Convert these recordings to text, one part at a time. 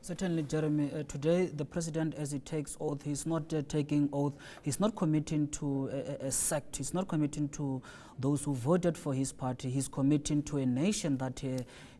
Certainly, Jeremy. Today, the president, as he takes oath, he's not taking oath. He's not committing to a sect. He's not committing to those who voted for his party. He's committing to a nation that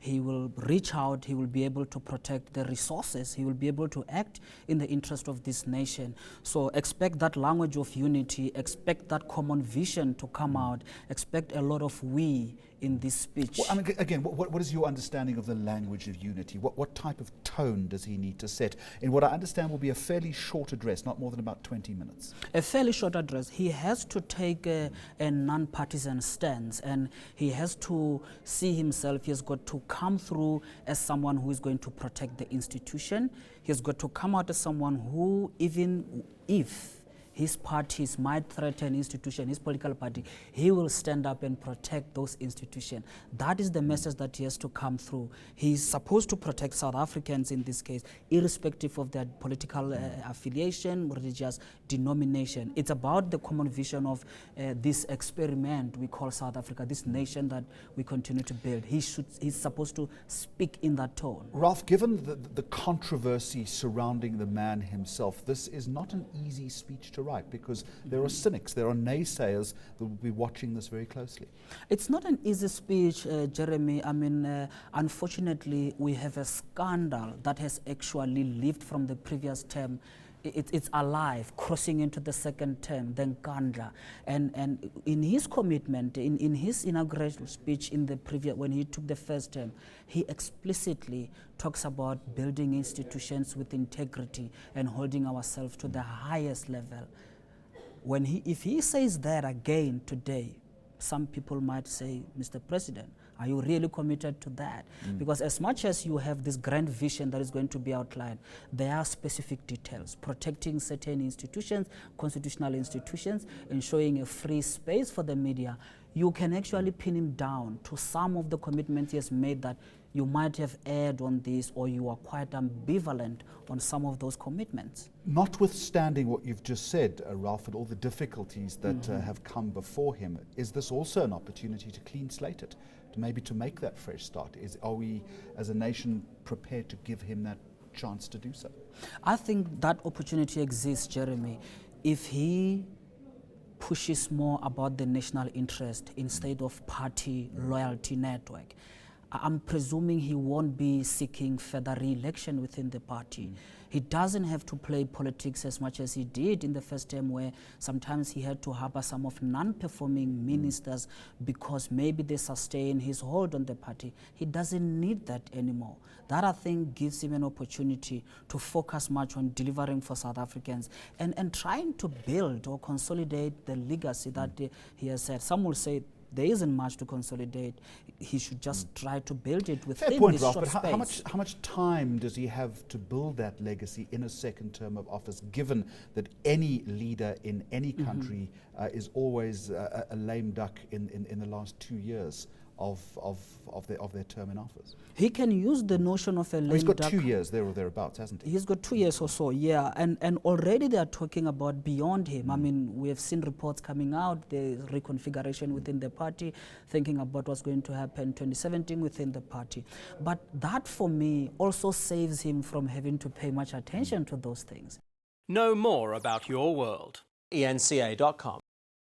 he will reach out. He will be able to protect the resources. He will be able to act in the interest of this nation. So expect that language of unity. Expect that common vision to come out. Expect a lot of we in this speech. Well, I mean, again, what is your understanding of the language of unity? What type of tone does he need to set in what I understand will be a fairly short address, not more than about 20 minutes? A fairly short address. He has to take a non-partisan stance, and he has to see himself. He has got to come through as someone who is going to protect the institution. He has got to come out as someone who, even if his parties might threaten institution, his political party, he will stand up and protect those institutions. That is the message that he has to come through. He's supposed to protect South Africans in this case, irrespective of their political affiliation, religious denomination. It's about the common vision of this experiment we call South Africa, this nation that we continue to build. He's supposed to speak in that tone. Ralph, given the controversy surrounding the man himself, this is not an easy speech to write, because there are cynics, there are naysayers that will be watching this very closely. It's not an easy speech, Jeremy. I mean, unfortunately, we have a scandal that has actually lived from the previous term. It's alive, crossing into the second term, then Kandla. And in his commitment, in his inaugural speech in the previous, when he took the first term, he explicitly talks about building institutions with integrity and holding ourselves to the highest level. If he says that again today, some people might say, Mr. President, are you really committed to that? Because as much as you have this grand vision that is going to be outlined, there are specific details. Protecting certain institutions, constitutional institutions, ensuring a free space for the media. You can actually pin him down to some of the commitments he has made that you might have erred on this, or you are quite ambivalent on some of those commitments. Notwithstanding what you've just said, Ralph, and all the difficulties that have come before him, is this also an opportunity to clean slate it, maybe to make that fresh start? Are we, as a nation, prepared to give him that chance to do so? I think that opportunity exists, Jeremy, if he pushes more about the national interest instead of party loyalty network. I'm presuming he won't be seeking further re-election within the party. He doesn't have to play politics as much as he did in the first term, where sometimes he had to harbor some of non-performing ministers because maybe they sustain his hold on the party. He doesn't need that anymore. That, I think, gives him an opportunity to focus much on delivering for South Africans and trying to build or consolidate the legacy that he has said. Some will say there isn't much to consolidate. He should just try to build it within Fair point, his Ralph, short but space. how much time does he have to build that legacy in a second term of office, given that any leader in any country is always a lame duck in the last 2 years of their term in office? He can use the notion of a lame duck. He's got 2 years there or thereabouts, hasn't he? He's got 2 years or so, yeah. And already they are talking about beyond him. I mean, we have seen reports coming out, the reconfiguration within the party, thinking about what's going to happen 2017 within the party. But that, for me, also saves him from having to pay much attention to those things. Know more about your world. eNCA.com